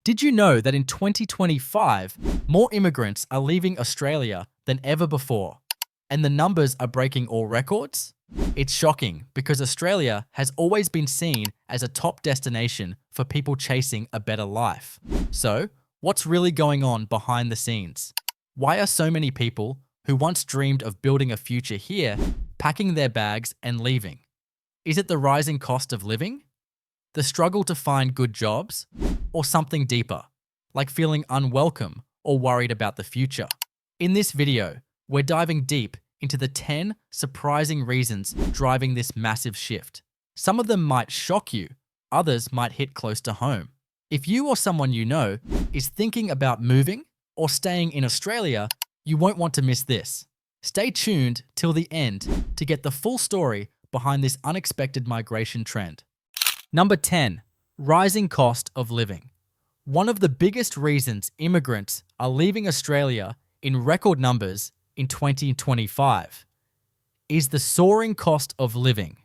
Did you know that in 2025, more immigrants are leaving Australia than ever before? And the numbers are breaking all records? It's shocking because Australia has always been seen as a top destination for people chasing a better life. So, what's really going on behind the scenes? Why are so many people who once dreamed of building a future here packing their bags and leaving? Is it the rising cost of living? The struggle to find good jobs? Or something deeper, like feeling unwelcome or worried about the future? In this video, we're diving deep into the 10 surprising reasons driving this massive shift. Some of them might shock you, others might hit close to home. If you or someone you know is thinking about moving or staying in Australia, you won't want to miss this. Stay tuned till the end to get the full story behind this unexpected migration trend. Number 10. Rising cost of living. One of the biggest reasons immigrants are leaving Australia in record numbers in 2025 is the soaring cost of living.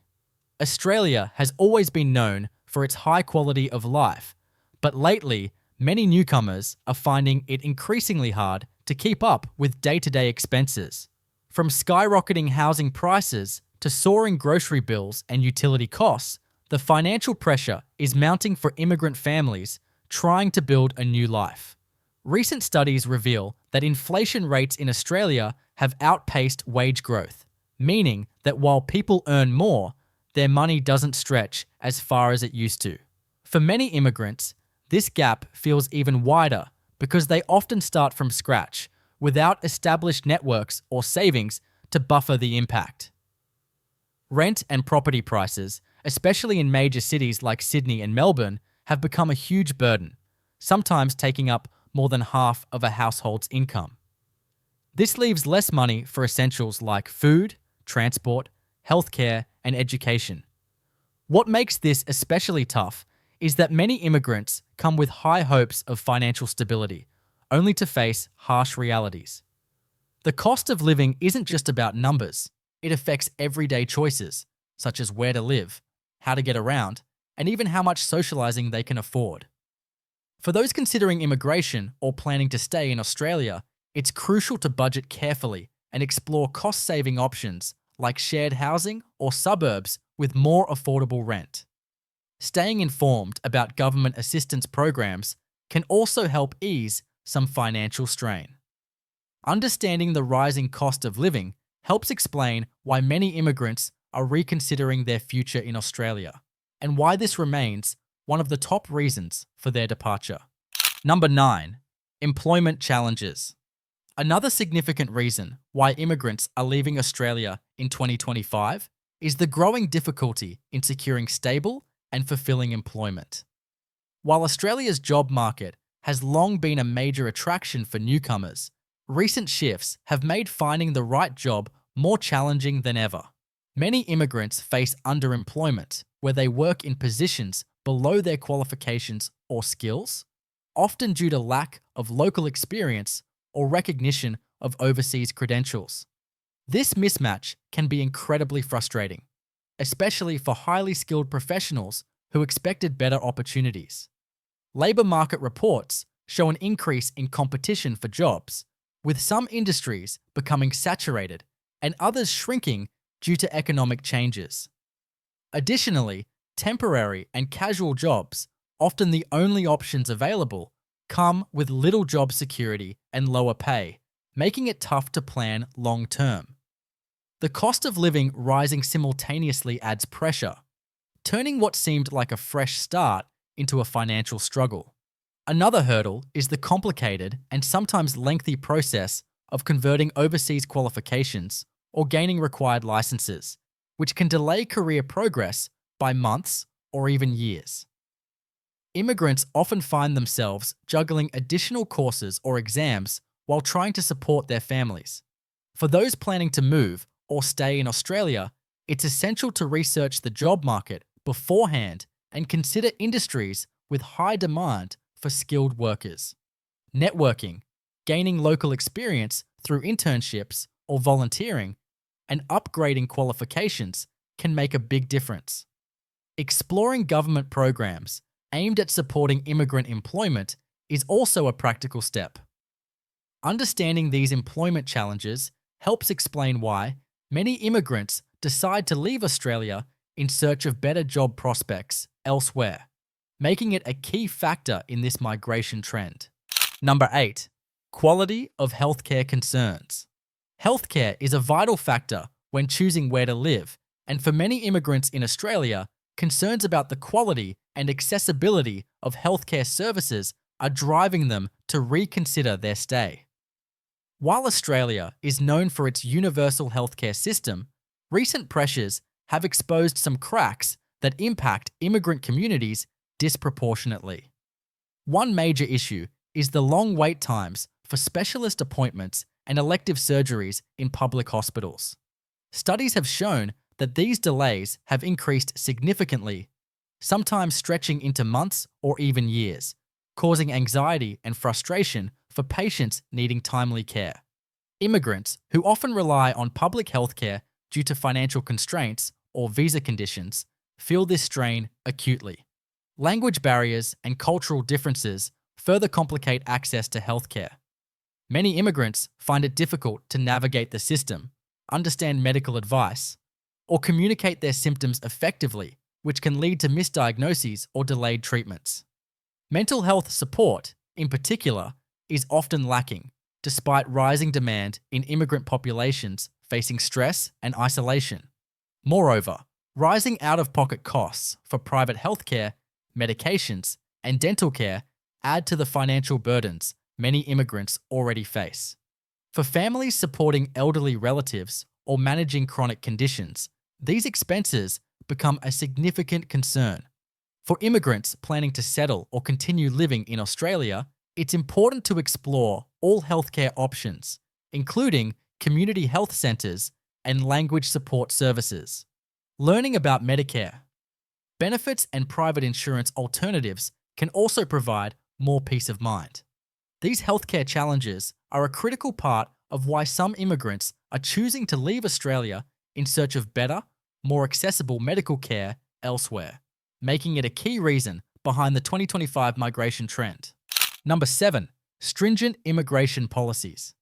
Australia has always been known for its high quality of life, but lately, many newcomers are finding it increasingly hard to keep up with day-to-day expenses. From skyrocketing housing prices to soaring grocery bills and utility costs, the financial pressure is mounting for immigrant families trying to build a new life. Recent studies reveal that inflation rates in Australia have outpaced wage growth, meaning that while people earn more, their money doesn't stretch as far as it used to. For many immigrants, this gap feels even wider because they often start from scratch without established networks or savings to buffer the impact. Rent and property prices, especially in major cities like Sydney and Melbourne, have become a huge burden, sometimes taking up more than half of a household's income. This leaves less money for essentials like food, transport, healthcare, and education. What makes this especially tough is that many immigrants come with high hopes of financial stability, only to face harsh realities. The cost of living isn't just about numbers. It affects everyday choices, such as where to live, how to get around, and even how much socializing they can afford. For those considering immigration or planning to stay in Australia, it's crucial to budget carefully and explore cost-saving options like shared housing or suburbs with more affordable rent. Staying informed about government assistance programs can also help ease some financial strain. Understanding the rising cost of living helps explain why many immigrants are reconsidering their future in Australia, and why this remains one of the top reasons for their departure. Number 9. Employment challenges. Another significant reason why immigrants are leaving Australia in 2025 is the growing difficulty in securing stable and fulfilling employment. While Australia's job market has long been a major attraction for newcomers, recent shifts have made finding the right job more challenging than ever. Many immigrants face underemployment, where they work in positions below their qualifications or skills, often due to lack of local experience or recognition of overseas credentials. This mismatch can be incredibly frustrating, especially for highly skilled professionals who expected better opportunities. Labour market reports show an increase in competition for jobs, with some industries becoming saturated and others shrinking due to economic changes. Additionally, temporary and casual jobs, often the only options available, come with little job security and lower pay, making it tough to plan long-term. The cost of living rising simultaneously adds pressure, turning what seemed like a fresh start into a financial struggle. Another hurdle is the complicated and sometimes lengthy process of converting overseas qualifications or gaining required licenses, which can delay career progress by months or even years. Immigrants often find themselves juggling additional courses or exams while trying to support their families. For those planning to move or stay in Australia, it's essential to research the job market beforehand and consider industries with high demand for skilled workers. Networking, gaining local experience through internships or volunteering, and upgrading qualifications can make a big difference. Exploring government programs aimed at supporting immigrant employment is also a practical step. Understanding these employment challenges helps explain why many immigrants decide to leave Australia in search of better job prospects elsewhere, making it a key factor in this migration trend. Number 8. Quality of healthcare concerns. Healthcare is a vital factor when choosing where to live, and for many immigrants in Australia, concerns about the quality and accessibility of healthcare services are driving them to reconsider their stay. While Australia is known for its universal healthcare system, recent pressures have exposed some cracks that impact immigrant communities disproportionately. One major issue is the long wait times for specialist appointments and elective surgeries in public hospitals. Studies have shown that these delays have increased significantly, sometimes stretching into months or even years, causing anxiety and frustration for patients needing timely care. Immigrants, who often rely on public healthcare due to financial constraints or visa conditions, feel this strain acutely. Language barriers and cultural differences further complicate access to healthcare. Many immigrants find it difficult to navigate the system, understand medical advice, or communicate their symptoms effectively, which can lead to misdiagnoses or delayed treatments. Mental health support, in particular, is often lacking, despite rising demand in immigrant populations facing stress and isolation. Moreover, rising out-of-pocket costs for private healthcare, medications, and dental care add to the financial burdens many immigrants already face. For families supporting elderly relatives or managing chronic conditions, these expenses become a significant concern. For immigrants planning to settle or continue living in Australia, it's important to explore all healthcare options, including community health centres and language support services. Learning about Medicare, benefits and private insurance alternatives can also provide more peace of mind. These healthcare challenges are a critical part of why some immigrants are choosing to leave Australia in search of better, more accessible medical care elsewhere, making it a key reason behind the 2025 migration trend. Number 7. Stringent immigration policies.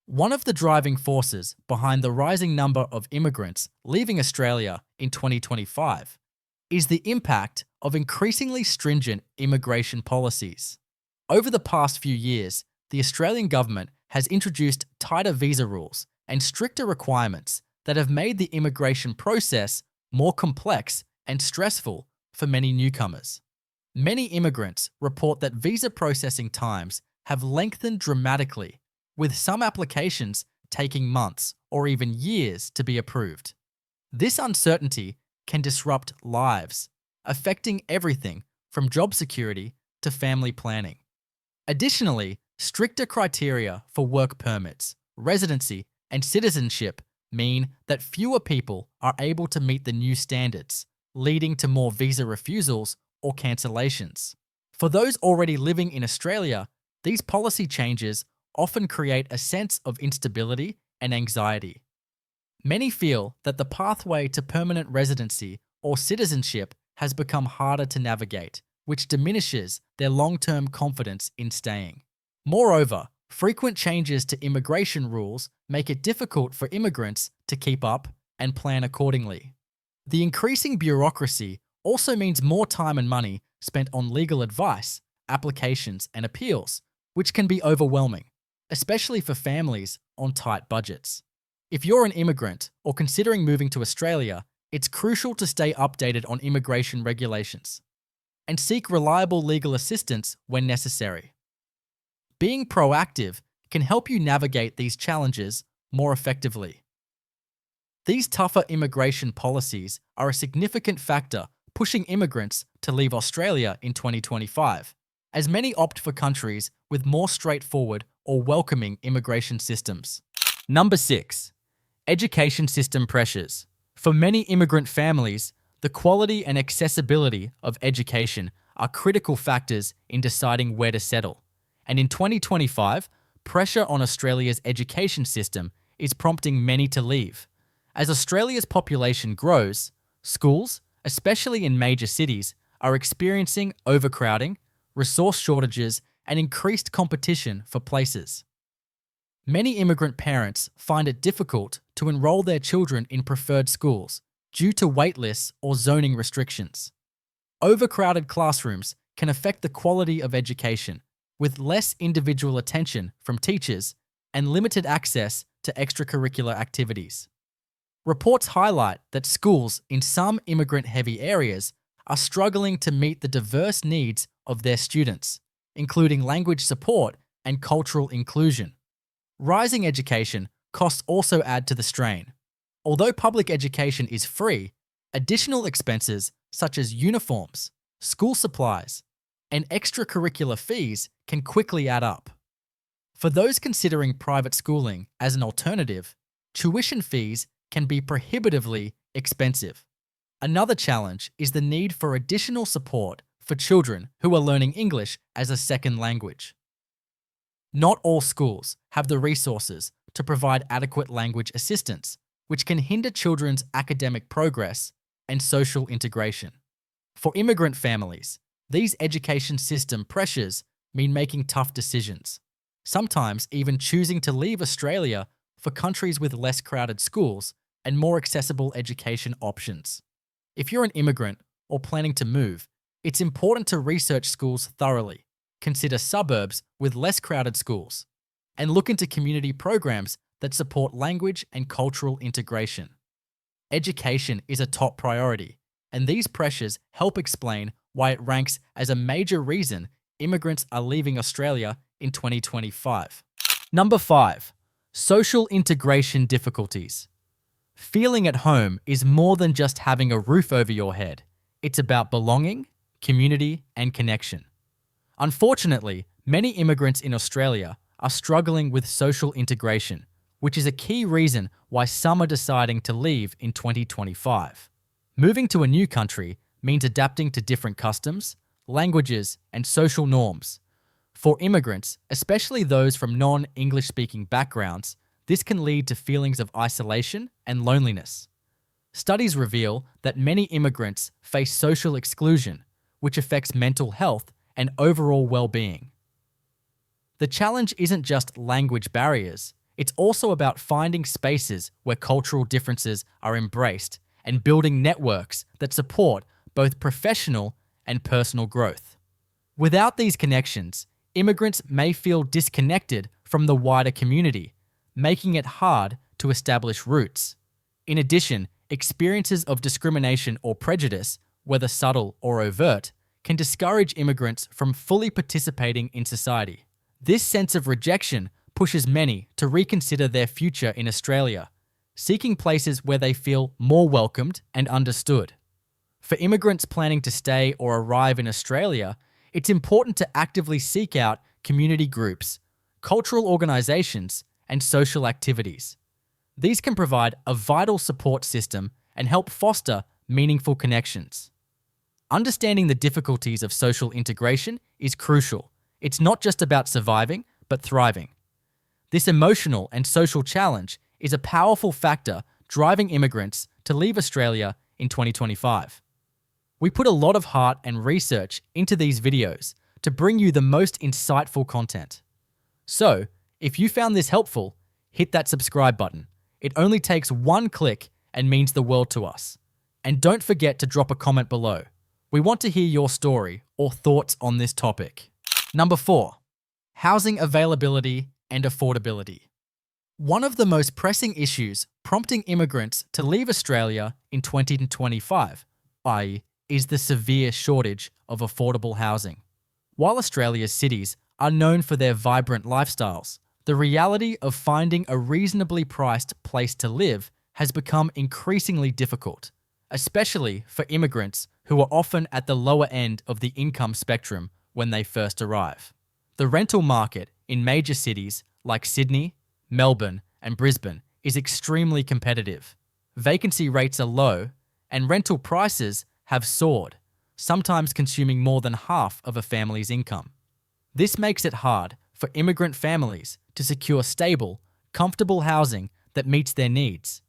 One of the driving forces behind the rising number of immigrants leaving Australia in 2025 is the impact of increasingly stringent immigration policies. Over the past few years, the Australian government has introduced tighter visa rules and stricter requirements that have made the immigration process more complex and stressful for many newcomers. Many immigrants report that visa processing times have lengthened dramatically, with some applications taking months or even years to be approved. This uncertainty can disrupt lives, affecting everything from job security to family planning. Additionally, stricter criteria for work permits, residency, and citizenship mean that fewer people are able to meet the new standards, leading to more visa refusals or cancellations. For those already living in Australia, these policy changes often create a sense of instability and anxiety. Many feel that the pathway to permanent residency or citizenship has become harder to navigate, which diminishes their long-term confidence in staying. Moreover, frequent changes to immigration rules make it difficult for immigrants to keep up and plan accordingly. The increasing bureaucracy also means more time and money spent on legal advice, applications, and appeals, which can be overwhelming, especially for families on tight budgets. If you're an immigrant or considering moving to Australia, it's crucial to stay updated on immigration regulations and seek reliable legal assistance when necessary. Being proactive can help you navigate these challenges more effectively. These tougher immigration policies are a significant factor pushing immigrants to leave Australia in 2025, as many opt for countries with more straightforward or welcoming immigration systems. Number 6. Education system pressures. For many immigrant families, the quality and accessibility of education are critical factors in deciding where to settle. And in 2025, pressure on Australia's education system is prompting many to leave. As Australia's population grows, schools, especially in major cities, are experiencing overcrowding, resource shortages, and increased competition for places. Many immigrant parents find it difficult to enroll their children in preferred schools due to waitlists or zoning restrictions. Overcrowded classrooms can affect the quality of education, with less individual attention from teachers and limited access to extracurricular activities. Reports highlight that schools in some immigrant-heavy areas are struggling to meet the diverse needs of their students, including language support and cultural inclusion. Rising education costs also add to the strain. Although public education is free, additional expenses such as uniforms, school supplies, and extracurricular fees can quickly add up. For those considering private schooling as an alternative, tuition fees can be prohibitively expensive. Another challenge is the need for additional support for children who are learning English as a second language. Not all schools have the resources to provide adequate language assistance, which can hinder children's academic progress and social integration. For immigrant families, these education system pressures mean making tough decisions, sometimes even choosing to leave Australia for countries with less crowded schools and more accessible education options. If you're an immigrant or planning to move, it's important to research schools thoroughly, consider suburbs with less crowded schools, and look into community programs that support language and cultural integration. Education is a top priority, and these pressures help explain why it ranks as a major reason immigrants are leaving Australia in 2025. Number 5. Social integration difficulties. Feeling at home is more than just having a roof over your head. It's about belonging, community, and connection. Unfortunately, many immigrants in Australia are struggling with social integration, which is a key reason why some are deciding to leave in 2025. Moving to a new country means adapting to different customs, languages, and social norms. For immigrants, especially those from non-English speaking backgrounds, this can lead to feelings of isolation and loneliness. Studies reveal that many immigrants face social exclusion, which affects mental health and overall well-being. The challenge isn't just language barriers, it's also about finding spaces where cultural differences are embraced and building networks that support both professional and personal growth. Without these connections, immigrants may feel disconnected from the wider community, making it hard to establish roots. In addition, experiences of discrimination or prejudice, whether subtle or overt, can discourage immigrants from fully participating in society. This sense of rejection pushes many to reconsider their future in Australia, seeking places where they feel more welcomed and understood. For immigrants planning to stay or arrive in Australia, it's important to actively seek out community groups, cultural organisations, and social activities. These can provide a vital support system and help foster meaningful connections. Understanding the difficulties of social integration is crucial. It's not just about surviving, but thriving. This emotional and social challenge is a powerful factor driving immigrants to leave Australia in 2025. We put a lot of heart and research into these videos to bring you the most insightful content. So, if you found this helpful, hit that subscribe button. It only takes one click and means the world to us. And don't forget to drop a comment below. We want to hear your story or thoughts on this topic. Number 4. Housing availability and affordability. One of the most pressing issues prompting immigrants to leave Australia in 2025, i.e., is the severe shortage of affordable housing. While Australia's cities are known for their vibrant lifestyles, the reality of finding a reasonably priced place to live has become increasingly difficult, especially for immigrants who are often at the lower end of the income spectrum when they first arrive. The rental market in major cities like Sydney, Melbourne, and Brisbane is extremely competitive. Vacancy rates are low, and rental prices have soared, sometimes consuming more than half of a family's income. This makes it hard for immigrant families to secure stable, comfortable housing that meets their needs.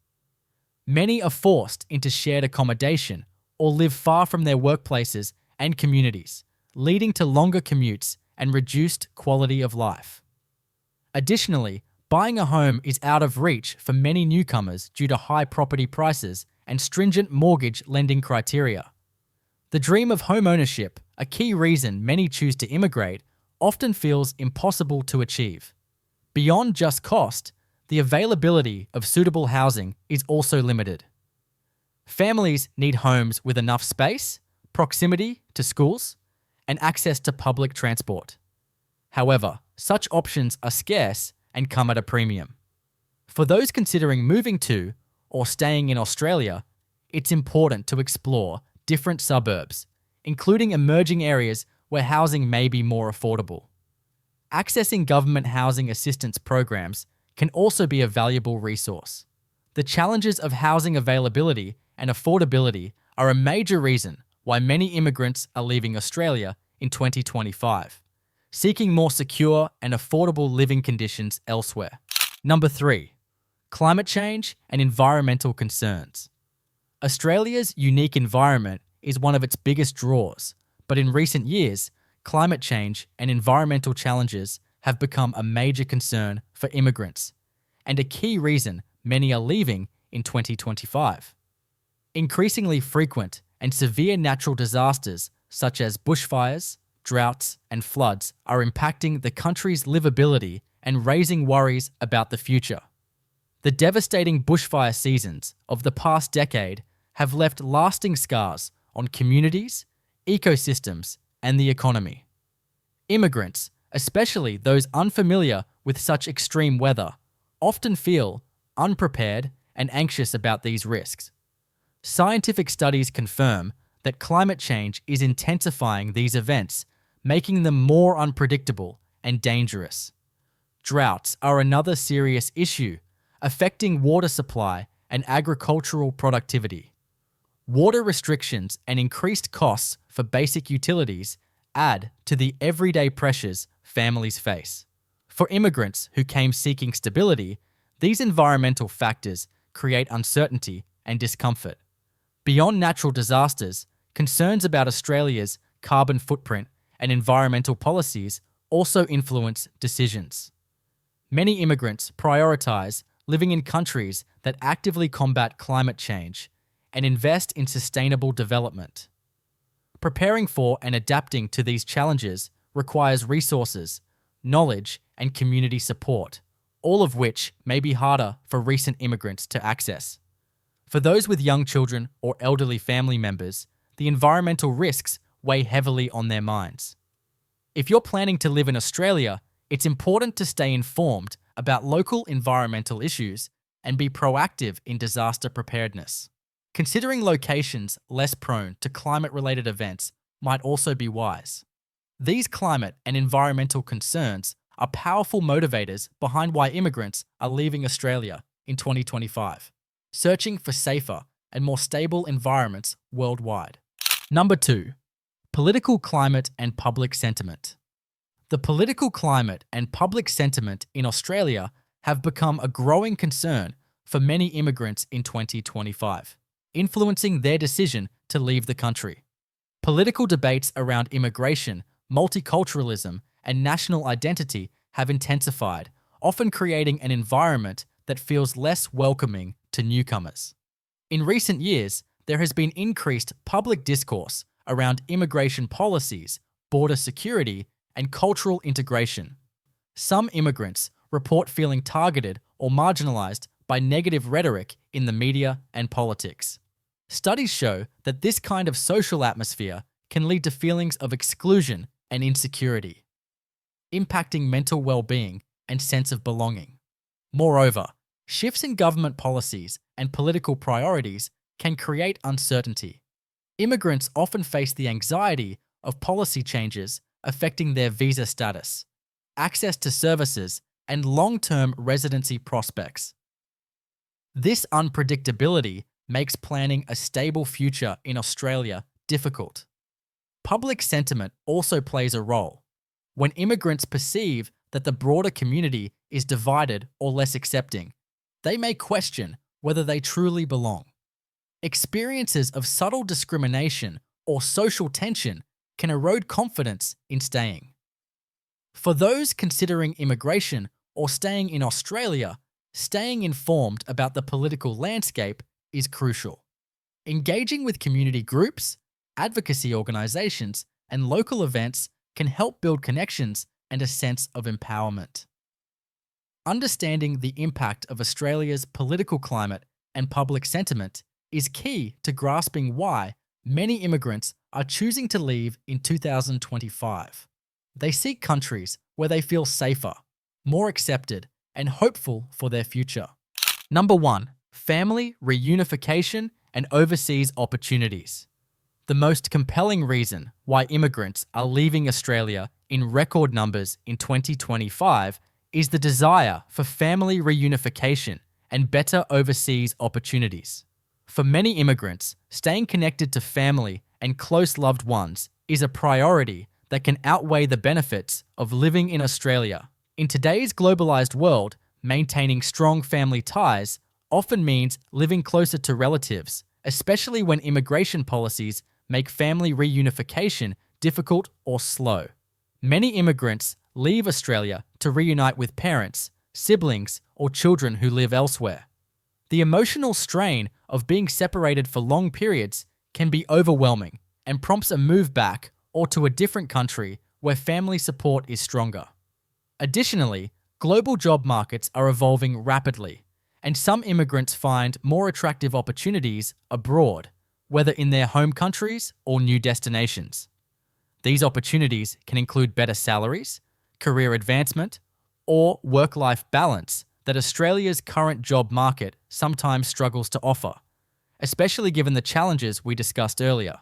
Many are forced into shared accommodation or live far from their workplaces and communities, leading to longer commutes and reduced quality of life. Additionally, buying a home is out of reach for many newcomers due to high property prices and stringent mortgage lending criteria. The dream of home ownership, a key reason many choose to immigrate, often feels impossible to achieve. Beyond just cost, the availability of suitable housing is also limited. Families need homes with enough space, proximity to schools, and access to public transport. However, such options are scarce and come at a premium. For those considering moving to or staying in Australia, it's important to explore different suburbs, including emerging areas where housing may be more affordable. Accessing government housing assistance programs can also be a valuable resource. The challenges of housing availability and affordability are a major reason why many immigrants are leaving Australia in 2025, seeking more secure and affordable living conditions elsewhere. Number 3. Climate change and environmental concerns. Australia's unique environment is one of its biggest draws, but in recent years, climate change and environmental challenges have become a major concern for immigrants, and a key reason many are leaving in 2025. Increasingly frequent and severe natural disasters such as bushfires, droughts, and floods are impacting the country's livability and raising worries about the future. The devastating bushfire seasons of the past decade have left lasting scars on communities, ecosystems, and the economy. Immigrants, especially those unfamiliar with such extreme weather, often feel unprepared and anxious about these risks. Scientific studies confirm that climate change is intensifying these events, making them more unpredictable and dangerous. Droughts are another serious issue, affecting water supply and agricultural productivity. Water restrictions and increased costs for basic utilities add to the everyday pressures families face. For immigrants who came seeking stability, these environmental factors create uncertainty and discomfort. Beyond natural disasters, concerns about Australia's carbon footprint and environmental policies also influence decisions. Many immigrants prioritise living in countries that actively combat climate change and invest in sustainable development. Preparing for and adapting to these challenges requires resources, knowledge, and community support, all of which may be harder for recent immigrants to access. For those with young children or elderly family members, the environmental risks weigh heavily on their minds. If you're planning to live in Australia, it's important to stay informed about local environmental issues and be proactive in disaster preparedness. Considering locations less prone to climate-related events might also be wise. These climate and environmental concerns are powerful motivators behind why immigrants are leaving Australia in 2025, searching for safer and more stable environments worldwide. Number 2. Political climate and public sentiment. The political climate and public sentiment in Australia have become a growing concern for many immigrants in 2025, influencing their decision to leave the country. Political debates around immigration, multiculturalism, and national identity have intensified, often creating an environment that feels less welcoming to newcomers. In recent years, there has been increased public discourse around immigration policies, border security, and cultural integration. Some immigrants report feeling targeted or marginalized by negative rhetoric in the media and politics. Studies show that this kind of social atmosphere can lead to feelings of exclusion and insecurity, impacting mental well-being and sense of belonging. Moreover, shifts in government policies and political priorities can create uncertainty. Immigrants often face the anxiety of policy changes affecting their visa status, access to services, and long-term residency prospects. This unpredictability makes planning a stable future in Australia difficult. Public sentiment also plays a role. When immigrants perceive that the broader community is divided or less accepting, they may question whether they truly belong. Experiences of subtle discrimination or social tension can erode confidence in staying. For those considering immigration or staying in Australia, staying informed about the political landscape is crucial. Engaging with community groups, advocacy organisations, and local events can help build connections and a sense of empowerment. Understanding the impact of Australia's political climate and public sentiment is key to grasping why many immigrants are choosing to leave in 2025. They seek countries where they feel safer, more accepted, and hopeful for their future. Number 1. Family reunification and overseas opportunities. The most compelling reason why immigrants are leaving Australia in record numbers in 2025 is the desire for family reunification and better overseas opportunities. For many immigrants, staying connected to family and close loved ones is a priority that can outweigh the benefits of living in Australia. In today's globalized world, maintaining strong family ties often means living closer to relatives, especially when immigration policies make family reunification difficult or slow. Many immigrants leave Australia to reunite with parents, siblings, or children who live elsewhere. The emotional strain of being separated for long periods can be overwhelming and prompts a move back or to a different country where family support is stronger. Additionally, global job markets are evolving rapidly, and some immigrants find more attractive opportunities abroad, whether in their home countries or new destinations. These opportunities can include better salaries, career advancement, or work-life balance that Australia's current job market sometimes struggles to offer, especially given the challenges we discussed earlier.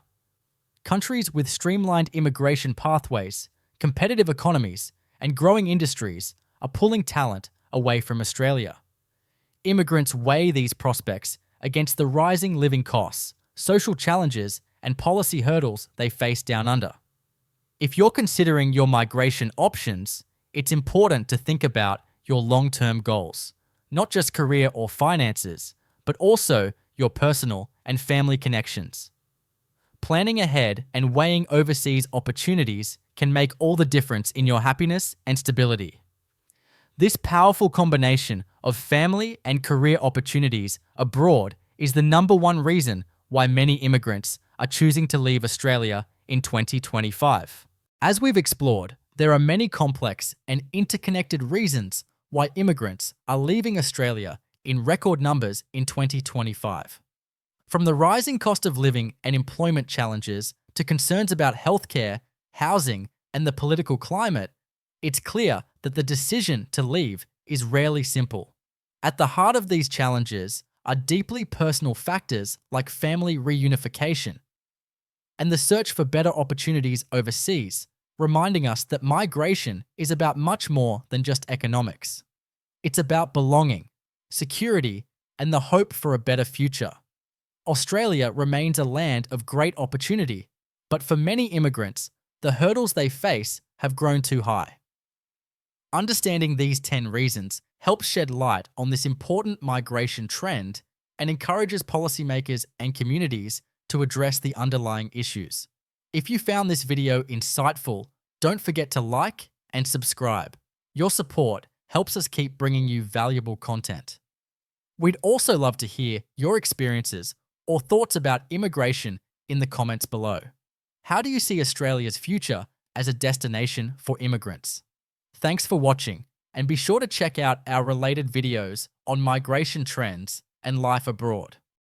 Countries with streamlined immigration pathways, competitive economies, and growing industries are pulling talent away from Australia. Immigrants weigh these prospects against the rising living costs, social challenges, and policy hurdles they face down under. If you're considering your migration options, it's important to think about your long-term goals, not just career or finances, but also your personal and family connections. Planning ahead and weighing overseas opportunities can make all the difference in your happiness and stability. This powerful combination of family and career opportunities abroad is the number one reason why many immigrants are choosing to leave Australia in 2025. As we've explored, there are many complex and interconnected reasons why immigrants are leaving Australia in record numbers in 2025. From the rising cost of living and employment challenges to concerns about healthcare, housing, and the political climate, it's clear that the decision to leave is rarely simple. At the heart of these challenges are deeply personal factors like family reunification and the search for better opportunities overseas, reminding us that migration is about much more than just economics. It's about belonging, security, and the hope for a better future. Australia remains a land of great opportunity, but for many immigrants, the hurdles they face have grown too high. Understanding these 10 reasons helps shed light on this important migration trend and encourages policymakers and communities to address the underlying issues. If you found this video insightful, don't forget to like and subscribe. Your support helps us keep bringing you valuable content. We'd also love to hear your experiences or thoughts about immigration in the comments below. How do you see Australia's future as a destination for immigrants? Thanks for watching, and be sure to check out our related videos on migration trends and life abroad.